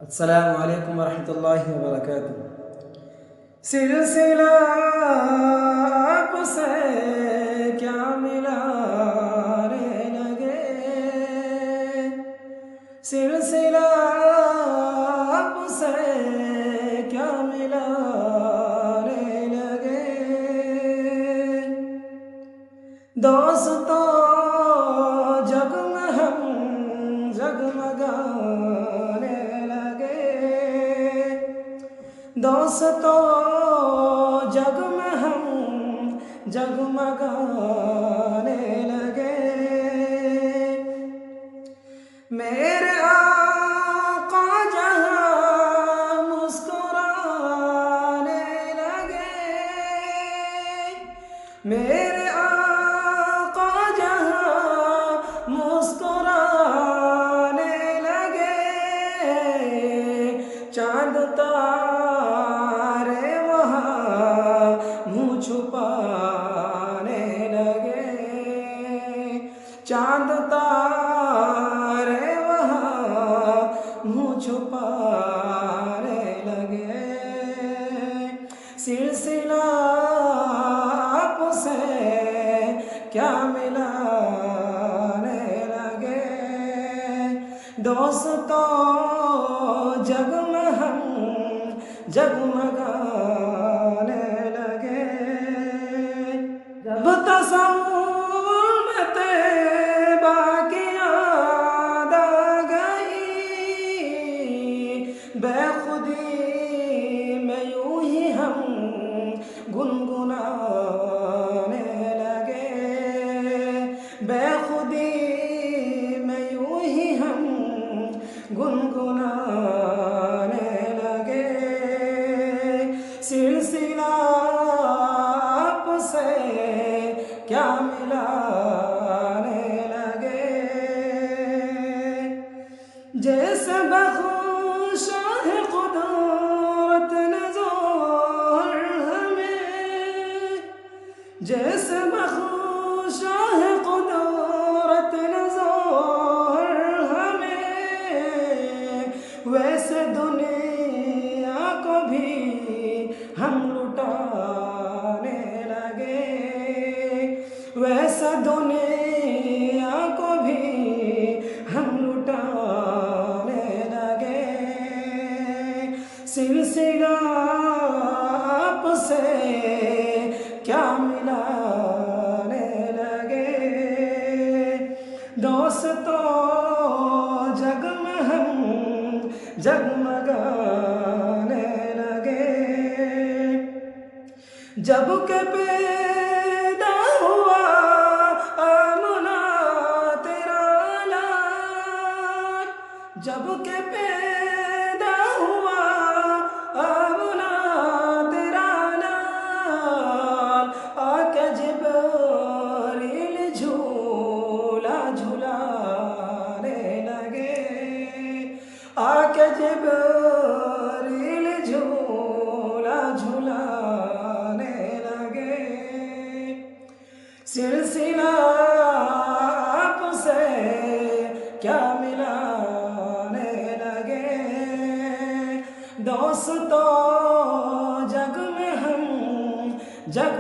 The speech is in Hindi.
अस्सलामु अलैकुम वरहमतुल्लाहि वबरकातुह। सिलसिला आपसे क्या मिला रे लगे, सिलसिला आपसे क्या मिला रे लगे। दोस्तों जग में हम जगमगाने लगे, दोस्तों जग में हम जगमगाने लगे। मेरे आका जहां मुस्कुराने लगे, मेरे आका जहां मुस्कुराने लगे। चांद तारे वहाँ मुँह छुपाने लगे, चांद तारे वहाँ मुँह छुपाने लगे। सिलसिला आपसे क्या मिलाने लगे, दोस्तों जग में हम जगमगाने लगे। जब तस्वुर में तैबा की याद आ गई, बेखुदी में यूं ही हम गुनगुनाने लगे, बेखुदी में यूं ही हम गुनगुनाने लगे। सिलसिला आपसे क्या मिलाने लगे, जैसे बख्शा है कुदरत ने ज़ोर हमें, जैसे बख्शा है कुदरत ने ज़ोर हमें, वैसे दुनिया को भी हम लुटाने लगे, वैसे दुनिया को भी हम लुटाने लगे। सिलसिला आपसे क्या मिलाने लगे, दोस्तों जग में हम जगमगाने लगे। जब के पैदा हुआ आमना तेरा लाल, जब के पैदा हुआ आमना तेरा लाल, आके जिब्रील झूला झुलाने लगे, आके जिब्रील झूला झुलाने लगे। सिलसिला आपसे क्या मिलाने लगे, दोस्तों जग में हम जग